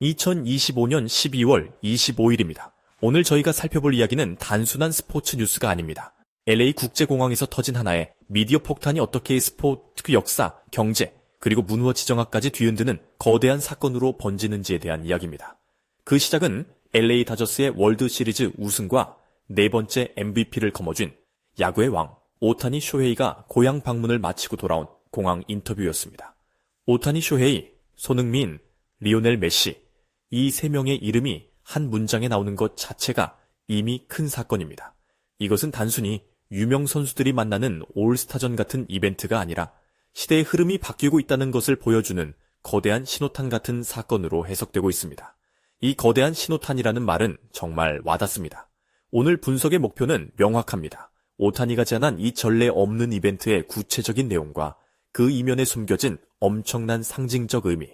2025년 12월 25일입니다. 오늘 저희가 살펴볼 이야기는 단순한 스포츠 뉴스가 아닙니다. LA 국제공항에서 터진 하나의 미디어 폭탄이 어떻게 스포츠 역사, 경제, 그리고 문화 지정학까지 뒤흔드는 거대한 사건으로 번지는지에 대한 이야기입니다. 그 시작은 LA 다저스의 월드 시리즈 우승과 네 번째 MVP를 거머쥔 야구의 왕 오타니 쇼헤이가 고향 방문을 마치고 돌아온 공항 인터뷰였습니다. 오타니 쇼헤이, 손흥민, 리오넬 메시, 이 세 명의 이름이 한 문장에 나오는 것 자체가 이미 큰 사건입니다. 이것은 단순히 유명 선수들이 만나는 올스타전 같은 이벤트가 아니라 시대의 흐름이 바뀌고 있다는 것을 보여주는 거대한 신호탄 같은 사건으로 해석되고 있습니다. 이 거대한 신호탄이라는 말은 정말 와닿습니다. 오늘 분석의 목표는 명확합니다. 오타니가 제안한 이 전례 없는 이벤트의 구체적인 내용과 그 이면에 숨겨진 엄청난 상징적 의미,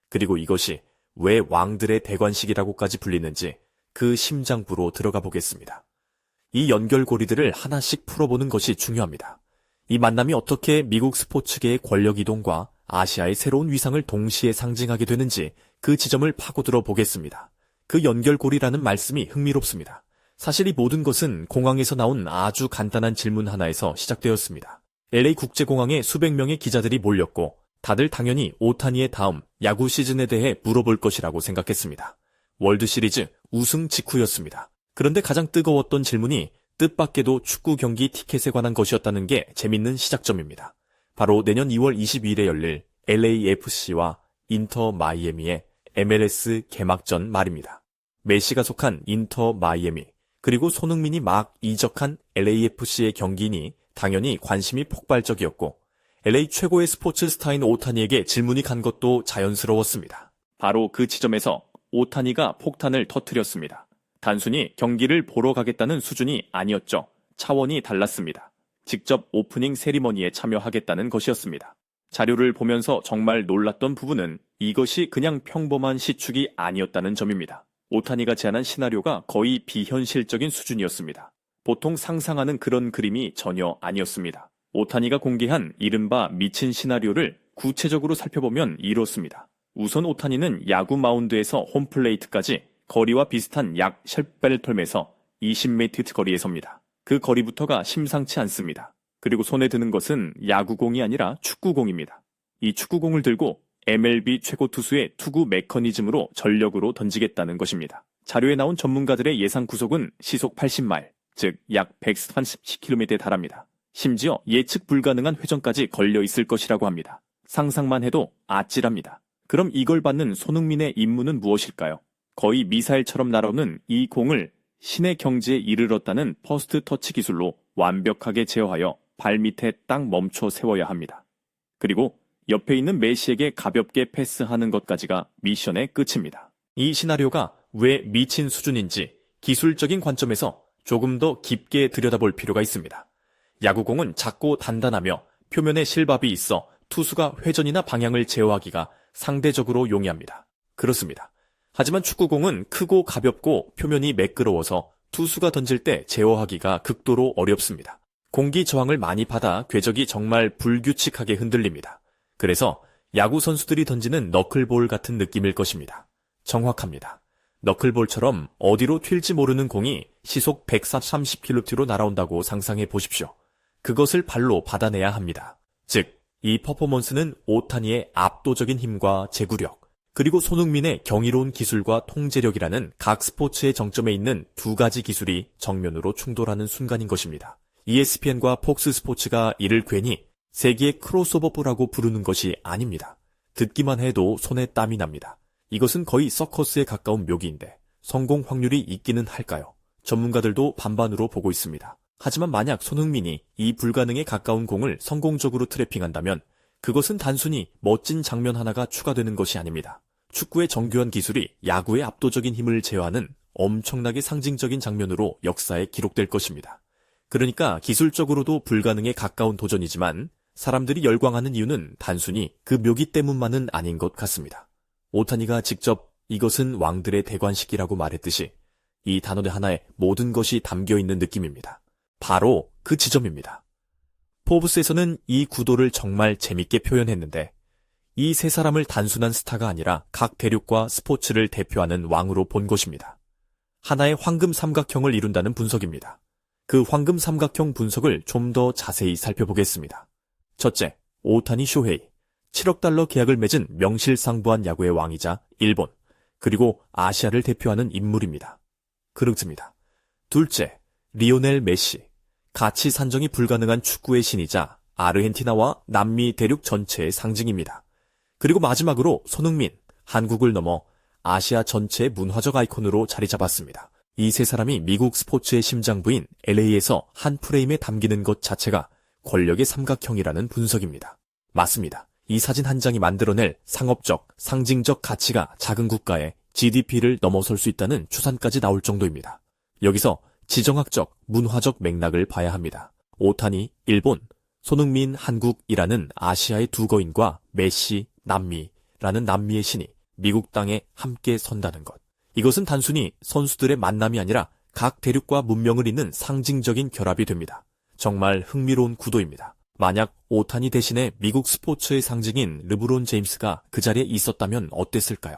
그리고 이것이 왜 왕들의 대관식이라고까지 불리는지 그 심장부로 들어가 보겠습니다. 이 연결고리들을 하나씩 풀어보는 것이 중요합니다. 이 만남이 어떻게 미국 스포츠계의 권력 이동과 아시아의 새로운 위상을 동시에 상징하게 되는지 그 지점을 파고들어 보겠습니다. 그 연결고리라는 말씀이 흥미롭습니다. 사실 이 모든 것은 공항에서 나온 아주 간단한 질문 하나에서 시작되었습니다. LA 국제공항에 수백 명의 기자들이 몰렸고 다들 당연히 오타니의 다음 야구 시즌에 대해 물어볼 것이라고 생각했습니다. 월드시리즈 우승 직후였습니다. 그런데 가장 뜨거웠던 질문이 뜻밖에도 축구 경기 티켓에 관한 것이었다는 게 재밌는 시작점입니다. 바로 내년 2월 22일에 열릴 LAFC와 인터 마이애미의 MLS 개막전 말입니다. 메시가 속한 인터 마이애미, 그리고 손흥민이 막 이적한 LAFC의 경기니 당연히 관심이 폭발적이었고 LA 최고의 스포츠 스타인 오타니에게 질문이 간 것도 자연스러웠습니다. 바로 그 지점에서 오타니가 폭탄을 터뜨렸습니다. 단순히 경기를 보러 가겠다는 수준이 아니었죠. 차원이 달랐습니다. 직접 오프닝 세리머니에 참여하겠다는 것이었습니다. 자료를 보면서 정말 놀랐던 부분은 이것이 그냥 평범한 시축이 아니었다는 점입니다. 오타니가 제안한 시나리오가 거의 비현실적인 수준이었습니다. 보통 상상하는 그런 그림이 전혀 아니었습니다. 오타니가 공개한 이른바 미친 시나리오를 구체적으로 살펴보면 이렇습니다. 우선 오타니는 야구 마운드에서 홈플레이트까지 거리와 비슷한 약 10배를 20m 거리에 섭니다. 그 거리부터가 심상치 않습니다. 그리고 손에 드는 것은 야구공이 아니라 축구공입니다. 이 축구공을 들고 MLB 최고 투수의 투구 메커니즘으로 전력으로 던지겠다는 것입니다. 자료에 나온 전문가들의 예상 구속은 시속 80마일, 즉 약 130km에 달합니다. 심지어 예측 불가능한 회전까지 걸려 있을 것이라고 합니다. 상상만 해도 아찔합니다. 그럼 이걸 받는 손흥민의 임무는 무엇일까요? 거의 미사일처럼 날아오는 이 공을 신의 경지에 이르렀다는 퍼스트 터치 기술로 완벽하게 제어하여 발밑에 딱 멈춰 세워야 합니다. 그리고 옆에 있는 메시에게 가볍게 패스하는 것까지가 미션의 끝입니다. 이 시나리오가 왜 미친 수준인지 기술적인 관점에서 조금 더 깊게 들여다볼 필요가 있습니다. 야구공은 작고 단단하며 표면에 실밥이 있어 투수가 회전이나 방향을 제어하기가 상대적으로 용이합니다. 그렇습니다. 하지만 축구공은 크고 가볍고 표면이 매끄러워서 투수가 던질 때 제어하기가 극도로 어렵습니다. 공기 저항을 많이 받아 궤적이 정말 불규칙하게 흔들립니다. 그래서 야구 선수들이 던지는 너클볼 같은 느낌일 것입니다. 정확합니다. 너클볼처럼 어디로 튈지 모르는 공이 시속 130km로 날아온다고 상상해 보십시오. 그것을 발로 받아내야 합니다. 즉, 이 퍼포먼스는 오타니의 압도적인 힘과 제구력, 그리고 손흥민의 경이로운 기술과 통제력이라는 각 스포츠의 정점에 있는 두 가지 기술이 정면으로 충돌하는 순간인 것입니다. ESPN과 폭스 스포츠가 이를 괜히 세계의 크로스오버라고 부르는 것이 아닙니다. 듣기만 해도 손에 땀이 납니다. 이것은 거의 서커스에 가까운 묘기인데 성공 확률이 있기는 할까요? 전문가들도 반반으로 보고 있습니다. 하지만 만약 손흥민이 이 불가능에 가까운 공을 성공적으로 트래핑한다면 그것은 단순히 멋진 장면 하나가 추가되는 것이 아닙니다. 축구의 정교한 기술이 야구의 압도적인 힘을 제어하는 엄청나게 상징적인 장면으로 역사에 기록될 것입니다. 그러니까 기술적으로도 불가능에 가까운 도전이지만 사람들이 열광하는 이유는 단순히 그 묘기 때문만은 아닌 것 같습니다. 오타니가 직접 이것은 왕들의 대관식이라고 말했듯이 이 단어 하나에 모든 것이 담겨 있는 느낌입니다. 바로 그 지점입니다. 포브스에서는 이 구도를 정말 재밌게 표현했는데 이 세 사람을 단순한 스타가 아니라 각 대륙과 스포츠를 대표하는 왕으로 본 것입니다. 하나의 황금 삼각형을 이룬다는 분석입니다. 그 황금 삼각형 분석을 좀 더 자세히 살펴보겠습니다. 첫째, 오타니 쇼헤이. 7억 달러 계약을 맺은 명실상부한 야구의 왕이자 일본, 그리고 아시아를 대표하는 인물입니다. 그렇습니다. 둘째, 리오넬 메시. 가치 산정이 불가능한 축구의 신이자 아르헨티나와 남미 대륙 전체의 상징입니다. 그리고 마지막으로 손흥민, 한국을 넘어 아시아 전체의 문화적 아이콘으로 자리 잡았습니다. 이 세 사람이 미국 스포츠의 심장부인 LA에서 한 프레임에 담기는 것 자체가 권력의 삼각형이라는 분석입니다. 맞습니다. 이 사진 한 장이 만들어낼 상업적, 상징적 가치가 작은 국가의 GDP를 넘어설 수 있다는 추산까지 나올 정도입니다. 여기서 지정학적, 문화적 맥락을 봐야 합니다. 오타니, 일본, 손흥민, 한국이라는 아시아의 두 거인과 메시, 남미라는 남미의 신이 미국 땅에 함께 선다는 것. 이것은 단순히 선수들의 만남이 아니라 각 대륙과 문명을 잇는 상징적인 결합이 됩니다. 정말 흥미로운 구도입니다. 만약 오타니 대신에 미국 스포츠의 상징인 르브론 제임스가 그 자리에 있었다면 어땠을까요?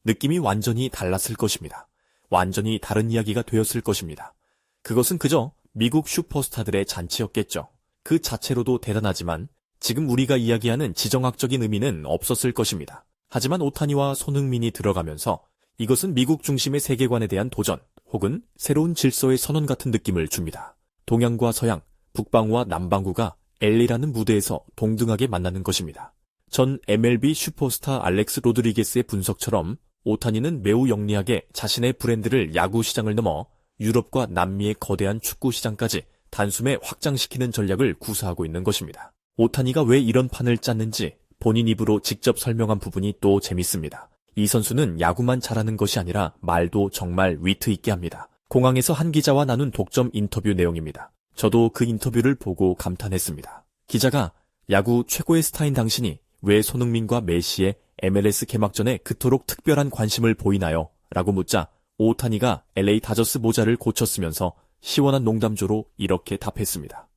느낌이 완전히 달랐을 것입니다. 완전히 다른 이야기가 되었을 것입니다. 그것은 그저 미국 슈퍼스타들의 잔치였겠죠. 그 자체로도 대단하지만 지금 우리가 이야기하는 지정학적인 의미는 없었을 것입니다. 하지만 오타니와 손흥민이 들어가면서 이것은 미국 중심의 세계관에 대한 도전 혹은 새로운 질서의 선언 같은 느낌을 줍니다. 동양과 서양, 북방구와 남방구가 LA라는 무대에서 동등하게 만나는 것입니다. 전 MLB 슈퍼스타 알렉스 로드리게스의 분석처럼 오타니는 매우 영리하게 자신의 브랜드를 야구 시장을 넘어 유럽과 남미의 거대한 축구 시장까지 단숨에 확장시키는 전략을 구사하고 있는 것입니다. 오타니가 왜 이런 판을 짰는지 본인 입으로 직접 설명한 부분이 또 재밌습니다. 이 선수는 야구만 잘하는 것이 아니라 말도 정말 위트 있게 합니다. 공항에서 한 기자와 나눈 독점 인터뷰 내용입니다. 저도 그 인터뷰를 보고 감탄했습니다. 기자가 야구 최고의 스타인 당신이 왜 손흥민과 메시의 MLS 개막전에 그토록 특별한 관심을 보이나요? 라고 묻자 오타니가 LA 다저스 모자를 고쳤으면서 시원한 농담조로 이렇게 답했습니다.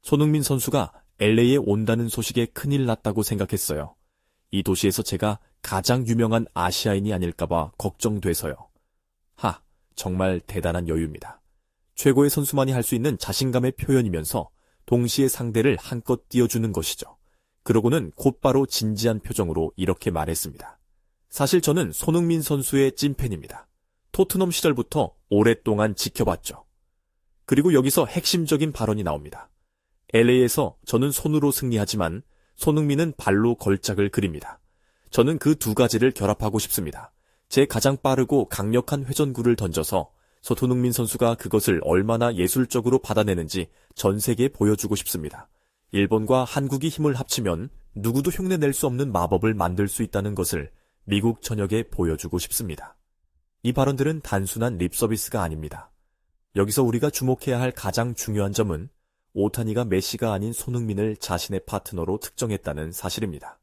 손흥민 선수가 LA에 온다는 소식에 큰일 났다고 생각했어요. 이 도시에서 제가 가장 유명한 아시아인이 아닐까봐 걱정돼서요. 정말 대단한 여유입니다. 최고의 선수만이 할 수 있는 자신감의 표현이면서 동시에 상대를 한껏 띄워주는 것이죠. 그러고는 곧바로 진지한 표정으로 이렇게 말했습니다. 사실 저는 손흥민 선수의 찐팬입니다. 토트넘 시절부터 오랫동안 지켜봤죠. 그리고 여기서 핵심적인 발언이 나옵니다. LA에서 저는 손으로 승리하지만 손흥민은 발로 걸작을 그립니다. 저는 그 두 가지를 결합하고 싶습니다. 제 가장 빠르고 강력한 회전구를 던져서 손흥민 선수가 그것을 얼마나 예술적으로 받아내는지 전 세계에 보여주고 싶습니다. 일본과 한국이 힘을 합치면 누구도 흉내낼 수 없는 마법을 만들 수 있다는 것을 미국 전역에 보여주고 싶습니다. 이 발언들은 단순한 립서비스가 아닙니다. 여기서 우리가 주목해야 할 가장 중요한 점은 오타니가 메시가 아닌 손흥민을 자신의 파트너로 특정했다는 사실입니다.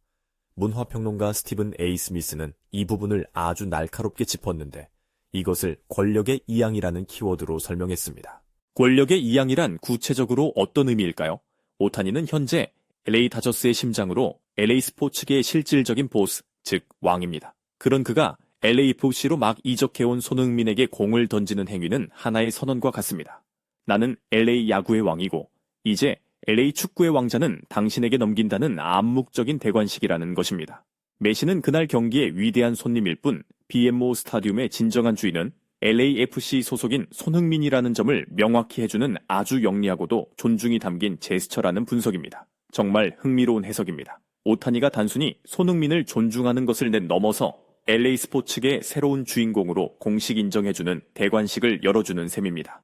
문화평론가 스티븐 A. 스미스는 이 부분을 아주 날카롭게 짚었는데 이것을 권력의 이양이라는 키워드로 설명했습니다. 권력의 이양이란 구체적으로 어떤 의미일까요? 오타니는 현재 LA 다저스의 심장으로 LA 스포츠계의 실질적인 보스, 즉 왕입니다. 그런 그가 LAFC로 막 이적해온 손흥민에게 공을 던지는 행위는 하나의 선언과 같습니다. 나는 LA 야구의 왕이고 이제 LA 축구의 왕자는 당신에게 넘긴다는 암묵적인 대관식이라는 것입니다. 메시는 그날 경기의 위대한 손님일 뿐 BMO 스타디움의 진정한 주인은 LAFC 소속인 손흥민이라는 점을 명확히 해주는 아주 영리하고도 존중이 담긴 제스처라는 분석입니다. 정말 흥미로운 해석입니다. 오타니가 단순히 손흥민을 존중하는 것을 넘어서 LA 스포츠계의 새로운 주인공으로 공식 인정해주는 대관식을 열어주는 셈입니다.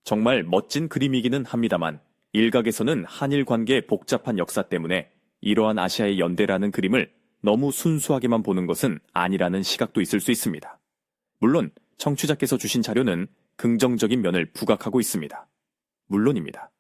정말 멋진 그림이기는 합니다만 일각에서는 한일 관계의 복잡한 역사 때문에 이러한 아시아의 연대라는 그림을 너무 순수하게만 보는 것은 아니라는 시각도 있을 수 있습니다. 물론 청취자께서 주신 자료는 긍정적인 면을 부각하고 있습니다. 물론입니다.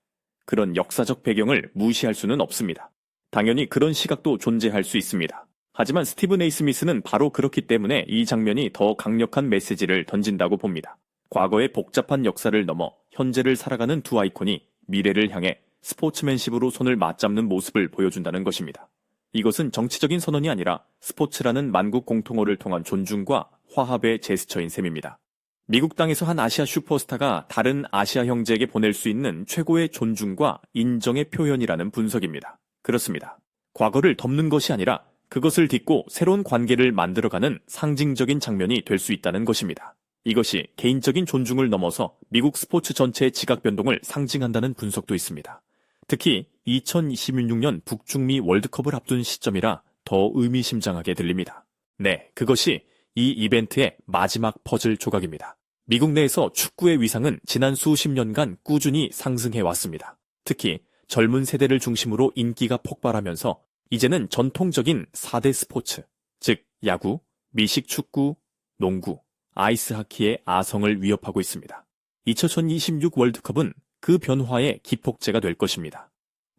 그런 역사적 배경을 무시할 수는 없습니다. 당연히 그런 시각도 존재할 수 있습니다. 하지만 스티븐 A. 스미스는 바로 그렇기 때문에 이 장면이 더 강력한 메시지를 던진다고 봅니다. 과거의 복잡한 역사를 넘어 현재를 살아가는 두 아이콘이 미래를 향해 스포츠맨십으로 손을 맞잡는 모습을 보여준다는 것입니다. 이것은 정치적인 선언이 아니라 스포츠라는 만국 공통어를 통한 존중과 화합의 제스처인 셈입니다. 미국 땅에서 한 아시아 슈퍼스타가 다른 아시아 형제에게 보낼 수 있는 최고의 존중과 인정의 표현이라는 분석입니다. 그렇습니다. 과거를 덮는 것이 아니라 그것을 딛고 새로운 관계를 만들어가는 상징적인 장면이 될 수 있다는 것입니다. 이것이 개인적인 존중을 넘어서 미국 스포츠 전체의 지각 변동을 상징한다는 분석도 있습니다. 특히 2026년 북중미 월드컵을 앞둔 시점이라 더 의미심장하게 들립니다. 네, 그것이 이 이벤트의 마지막 퍼즐 조각입니다. 미국 내에서 축구의 위상은 지난 수십 년간 꾸준히 상승해 왔습니다. 특히 젊은 세대를 중심으로 인기가 폭발하면서 이제는 전통적인 4대 스포츠, 즉 야구, 미식 축구, 농구, 아이스하키의 아성을 위협하고 있습니다. 2026 월드컵은 그 변화의 기폭제가 될 것입니다.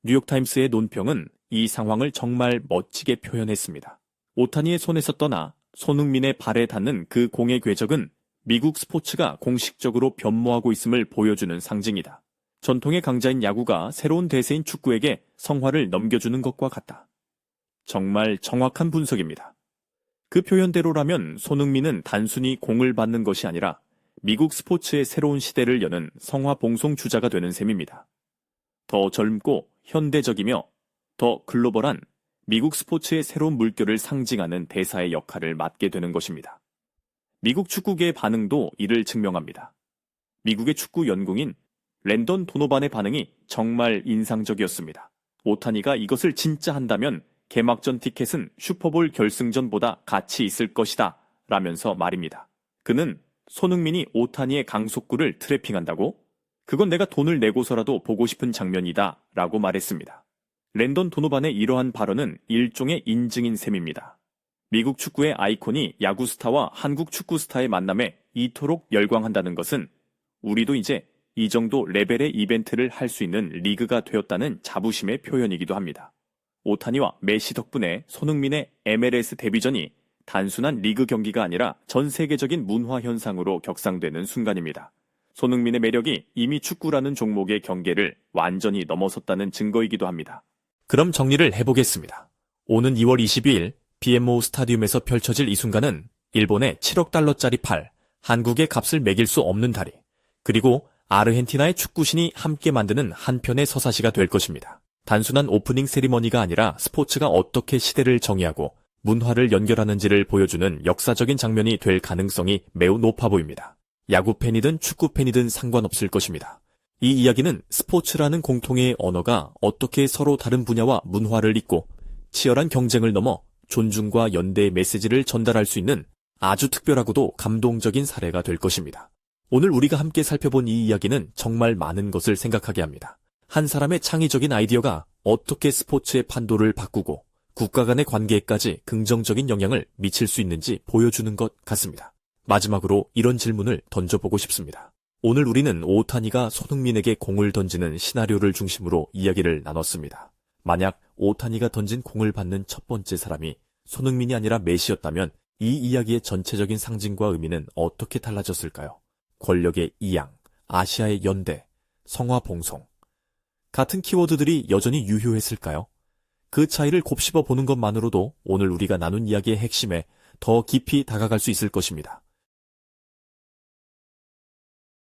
뉴욕타임스의 논평은 이 상황을 정말 멋지게 표현했습니다. 오타니의 손에서 떠나 손흥민의 발에 닿는 그 공의 궤적은 미국 스포츠가 공식적으로 변모하고 있음을 보여주는 상징이다. 전통의 강자인 야구가 새로운 대세인 축구에게 성화를 넘겨주는 것과 같다. 정말 정확한 분석입니다. 그 표현대로라면 손흥민은 단순히 공을 받는 것이 아니라 미국 스포츠의 새로운 시대를 여는 성화 봉송 주자가 되는 셈입니다. 더 젊고 현대적이며 더 글로벌한 미국 스포츠의 새로운 물결을 상징하는 대사의 역할을 맡게 되는 것입니다. 미국 축구계의 반응도 이를 증명합니다. 미국의 축구 연궁인 랜던 도노반의 반응이 정말 인상적이었습니다. 오타니가 이것을 진짜 한다면 개막전 티켓은 슈퍼볼 결승전보다 가치 있을 것이다 라면서 말입니다. 그는 손흥민이 오타니의 강속구를 트래핑한다고? 그건 내가 돈을 내고서라도 보고 싶은 장면이다 라고 말했습니다. 랜던 도노반의 이러한 발언은 일종의 인증인 셈입니다. 미국 축구의 아이콘이 야구 스타와 한국 축구 스타의 만남에 이토록 열광한다는 것은 우리도 이제 이 정도 레벨의 이벤트를 할 수 있는 리그가 되었다는 자부심의 표현이기도 합니다. 오타니와 메시 덕분에 손흥민의 MLS 데뷔전이 단순한 리그 경기가 아니라 전 세계적인 문화 현상으로 격상되는 순간입니다. 손흥민의 매력이 이미 축구라는 종목의 경계를 완전히 넘어섰다는 증거이기도 합니다. 그럼 정리를 해보겠습니다. 오는 2월 22일 BMO 스타디움에서 펼쳐질 이 순간은 일본의 7억 달러짜리 팔, 한국의 값을 매길 수 없는 다리, 그리고 아르헨티나의 축구신이 함께 만드는 한 편의 서사시가 될 것입니다. 단순한 오프닝 세리머니가 아니라 스포츠가 어떻게 시대를 정의하고 문화를 연결하는지를 보여주는 역사적인 장면이 될 가능성이 매우 높아 보입니다. 야구 팬이든 축구 팬이든 상관없을 것입니다. 이 이야기는 스포츠라는 공통의 언어가 어떻게 서로 다른 분야와 문화를 잇고 치열한 경쟁을 넘어 존중과 연대의 메시지를 전달할 수 있는 아주 특별하고도 감동적인 사례가 될 것입니다. 오늘 우리가 함께 살펴본 이 이야기는 정말 많은 것을 생각하게 합니다. 한 사람의 창의적인 아이디어가 어떻게 스포츠의 판도를 바꾸고 국가 간의 관계에까지 긍정적인 영향을 미칠 수 있는지 보여주는 것 같습니다. 마지막으로 이런 질문을 던져보고 싶습니다. 오늘 우리는 오타니가 손흥민에게 공을 던지는 시나리오를 중심으로 이야기를 나눴습니다. 만약 오타니가 던진 공을 받는 첫 번째 사람이 손흥민이 아니라 메시였다면 이 이야기의 전체적인 상징과 의미는 어떻게 달라졌을까요? 권력의 이양, 아시아의 연대, 성화 봉송. 같은 키워드들이 여전히 유효했을까요? 그 차이를 곱씹어 보는 것만으로도 오늘 우리가 나눈 이야기의 핵심에 더 깊이 다가갈 수 있을 것입니다.